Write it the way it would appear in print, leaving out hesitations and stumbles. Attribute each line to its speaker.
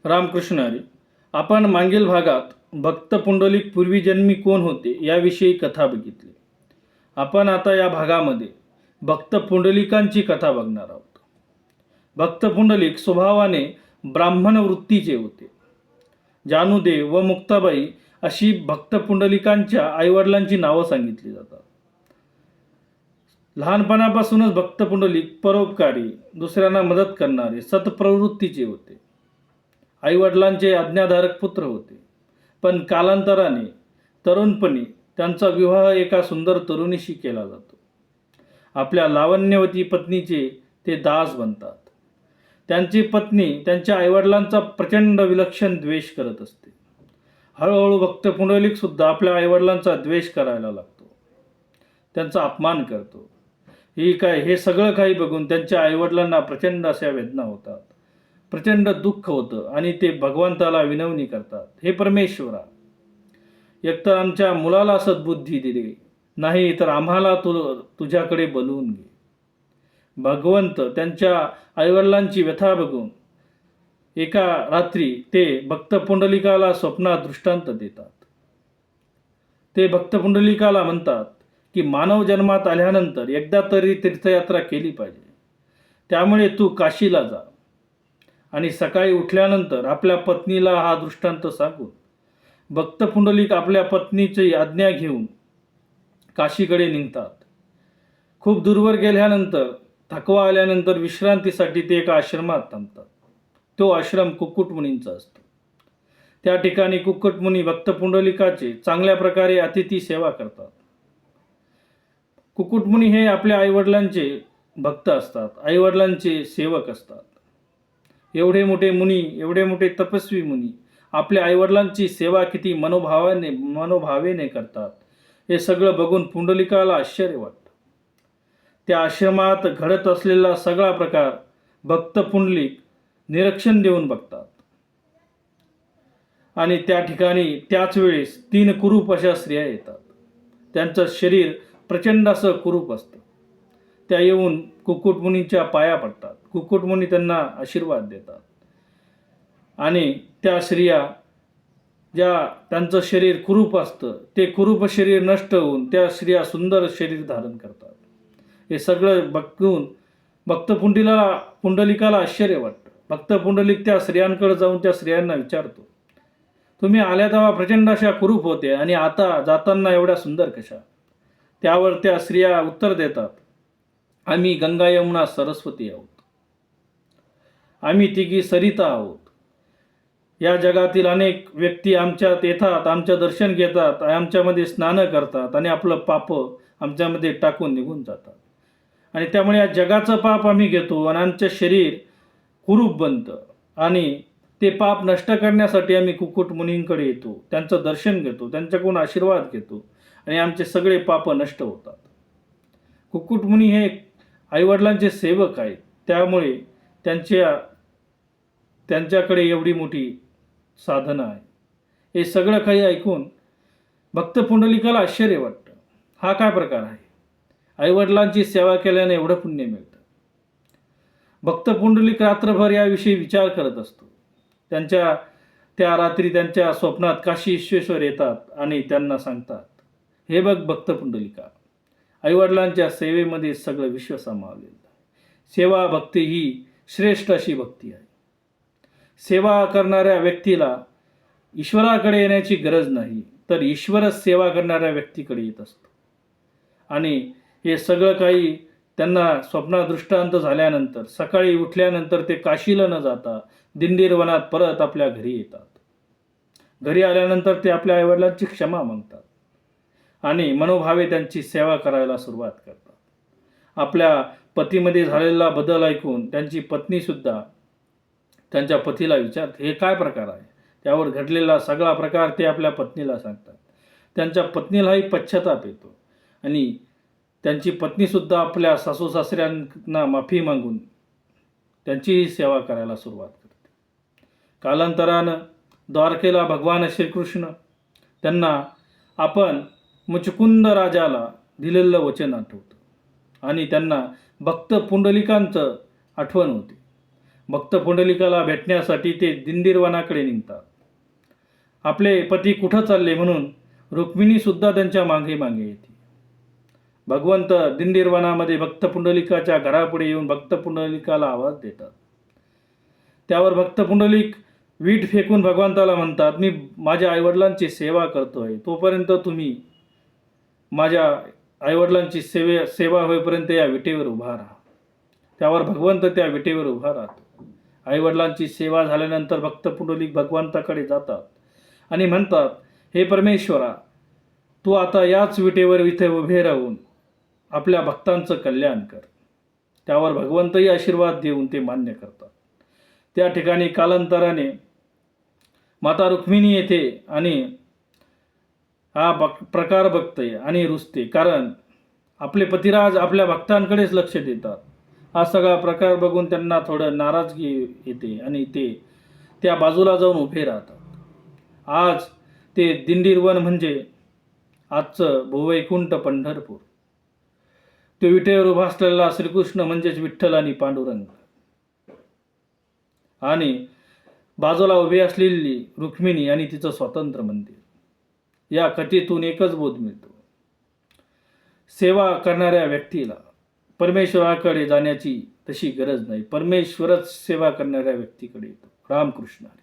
Speaker 1: रामकृष्ण हरी. आपण मागील भागात भक्त पुंडलिक पूर्वीजन्मी कोण होते याविषयी कथा बघितली. आपण आता या भागामध्ये भक्त पुंडलिकांची कथा बघणार आहोत. भक्त पुंडलिक स्वभावाने ब्राह्मण वृत्तीचे होते. जानुदेव व मुक्ताबाई अशी भक्त पुंडलिकांच्या आईवडिलांची नावं सांगितली जातात. लहानपणापासूनच भक्त पुंडलिक परोपकारी, दुसऱ्यांना मदत करणारे, सत्प्रवृत्तीचे होते. आईवडिलांचे आज्ञाधारक पुत्र होते. पण कालांतराने तरुणपणी त्यांचा विवाह एका सुंदर तरुणीशी केला जातो. आपल्या लावण्यवती पत्नीचे ते दास बनतात. त्यांची पत्नी त्यांच्या आईवडिलांचा प्रचंड विलक्षण द्वेष करत असते. हळूहळू भक्त पुंडलिक सुद्धा आपल्या आईवडिलांचा द्वेष करायला लागतो, त्यांचा अपमान करतो. हे सगळं काही बघून त्यांच्या आईवडिलांना प्रचंड अशा वेदना होतात, प्रचंड दुःख होतं आणि ते भगवंताला विनवणी करतात, हे परमेश्वरा, एकतर आमच्या मुलाला सद्बुद्धी दिली, नाही तर आम्हाला तुझ्याकडे बोलवून घे. भगवंत त्यांच्या आईवडिलांची व्यथा बघून एका रात्री ते भक्त पुंडलिकाला स्वप्नात दृष्टांत देतात. ते भक्त पुंडलिकाला म्हणतात की मानव जन्मात आल्यानंतर एकदा तरी तीर्थयात्रा केली पाहिजे. त्यामुळे तू काशीला जा आणि सकाळी उठल्यानंतर आपल्या पत्नीला हा दृष्टांत सांगून भक्त पुंडलिक आपल्या पत्नीची आज्ञा घेऊन काशीकडे निघतात. खूप दूरवर गेल्यानंतर थकवा आल्यानंतर विश्रांतीसाठी ते एका आश्रमात थांबतात. तो आश्रम कुक्कुटमुनींचा असतो. त्या ठिकाणी कुक्कुटमुनी भक्त पुंडलिकाचे चांगल्या प्रकारे अतिथी सेवा करतात. कुक्कुटमुनी हे आपल्या आईवडिलांचे भक्त असतात, आईवडिलांचे सेवक असतात. एवढे मोठे मुनी, एवढे मोठे तपस्वी मुनी आपल्या आईवडिलांची सेवा किती मनोभावेने करतात, हे सगळं बघून पुंडलिकाला आश्चर्य वाटतं. त्या आश्रमात घडत असलेला सगळा प्रकार भक्त पुंडलिक निरीक्षण देऊन बघतात. आणि त्या ठिकाणी त्याच वेळेस 3 कुरूप अशा स्त्रिया येतात. त्यांचं शरीर प्रचंड असं कुरूप असतं. त्या येऊन कुक्कुटमुनींच्या पाया पडतात. कुक्कुटमुनी त्यांना आशीर्वाद देतात. आणि त्या स्त्रिया, ज्या त्यांचं शरीर कुरूप असतं, ते कुरूप शरीर नष्ट होऊन त्या स्त्रिया सुंदर शरीर धारण करतात. हे सगळं बघून भक्त पुंडलिकाला आश्चर्य वाटतं. भक्त पुंडलिक त्या स्त्रियांकडे जाऊन त्या स्त्रियांना विचारतो, तुम्ही आल्या तेव्हा प्रचंड अशा कुरूप होते आणि आता जाताना एवढ्या सुंदर कशा? त्यावर त्या स्त्रिया उत्तर देतात, आम्ही गंगा यमुना सरस्वती आहोत, आम्ही तिघी सरिता आहोत. या जगातील अनेक व्यक्ती आमच्यात येतात, आमचं दर्शन घेतात, आमच्यामध्ये स्नान करतात आणि आपलं पाप आमच्यामध्ये टाकून निघून जातात. आणि त्यामुळे या जगाचं पाप आम्ही घेतो आणि आमचं शरीर कुरूप बनतं. आणि ते पाप नष्ट करण्यासाठी आम्ही कुक्कुटमुनींकडे येतो, त्यांचं दर्शन घेतो, त्यांच्याकडून आशीर्वाद घेतो आणि आमचे सगळे पाप नष्ट होतात. कुक्कुटमुनी हे आईवडिलांचे सेवक आहेत, त्यामुळे त्यांच्याकडे एवढी मोठी साधनं आहे. हे सगळं काही ऐकून भक्त पुंडलिकाला आश्चर्य वाटतं. हा काय प्रकार आहे? आईवडिलांची सेवा केल्याने एवढं पुण्य मिळतं. भक्त पुंडलिक रात्रभर याविषयी विचार करत असतो. त्या रात्री त्यांच्या स्वप्नात काशी विश्वेश्वर येतात आणि त्यांना सांगतात, हे बघ भक्त पुंडलिका, आईवडिलांच्या सेवेमध्ये सगळं विश्व सामावलेलं आहे. सेवा भक्ती ही श्रेष्ठ अशी भक्ती आहे. सेवा करणाऱ्या व्यक्तीला ईश्वराकडे येण्याची गरज नाही, तर ईश्वरच सेवा करणाऱ्या व्यक्तीकडे येत असतो. आणि हे सगळं काही त्यांना स्वप्नात दृष्टांत झाल्यानंतर सकाळी उठल्यानंतर ते काशीला न जाता दिंडीर वनात परत आपल्या घरी येतात. घरी आल्यानंतर ते आपल्या आईवडिलांची क्षमा मागतात आणि मनोभावे त्यांची सेवा करायला सुरुवात करतात. आपल्या पतीमध्ये झालेला बदल ऐकून त्यांची पत्नीसुद्धा त्यांच्या पतीला विचारते, हे काय प्रकार आहे? त्यावर घडलेला सगळा प्रकार ते आपल्या पत्नीला सांगतात. त्यांच्या पत्नीलाही पश्चाताप येतो आणि त्यांची पत्नीसुद्धा आपल्या सासू सासऱ्यांना माफी मागून त्यांचीही सेवा करायला सुरुवात करते. कालांतरानं द्वारकेला भगवान श्रीकृष्ण त्यांना आपण मुचकुंद राजाला दिलेलं वचन आठवतं आणि त्यांना भक्त पुंडलिकांचं आठवण होते. भक्त पुंडलिकाला भेटण्यासाठी ते दिंडीरवनाकडे निघतात. आपले पती कुठं चालले म्हणून रुक्मिणी सुद्धा त्यांच्या मागे मागे येते. भगवंत दिंडीरवनामध्ये भक्त पुंडलिकाच्या घरापुढे येऊन भक्त पुंडलिकाला आवाज देतात. त्यावर भक्त पुंडलिक वीट फेकून भगवंताला म्हणतात, मी माझ्या आईवडिलांची सेवा करतोय, तोपर्यंत तुम्ही माझ्या आईवडिलांची सेवा होईपर्यंत या विटेवर उभा राहा. त्यावर भगवंत त्या विटेवर उभा राहतो. आईवडिलांची सेवा झाल्यानंतर भक्त पुंडलिक भगवंताकडे जातात आणि म्हणतात, हे परमेश्वरा, तू आता याच विटेवर इथे उभे राहून आपल्या भक्तांचं कल्याण कर. त्यावर भगवंतही आशीर्वाद देऊन ते मान्य करतात. त्या ठिकाणी कालांतराने माता रुक्मिणी येते आणि हा प्रकार बघते आणि रुसते, कारण आपले पतिराज आपल्या भक्तांकडेच लक्ष देतात. हा सगळा प्रकार बघून त्यांना थोडं नाराजगी येते आणि ते त्या बाजूला जाऊन उभे राहतात. आज ते दिंडीरवन म्हणजे आजचं भुवैकुंठ पंढरपूर. तो विटेवर उभा असलेला श्रीकृष्ण म्हणजेच विठ्ठल आणि पांडुरंग, आणि बाजूला उभी असलेली रुक्मिणी आणि तिचं स्वतंत्र मंदिर. या कथेतून एकच बोध मिळतो, सेवा करणाऱ्या व्यक्तीला परमेश्वराकडे जाण्याची तशी गरज नाही, परमेश्वरच सेवा करणाऱ्या व्यक्तीकडे येतो. रामकृष्ण हरी.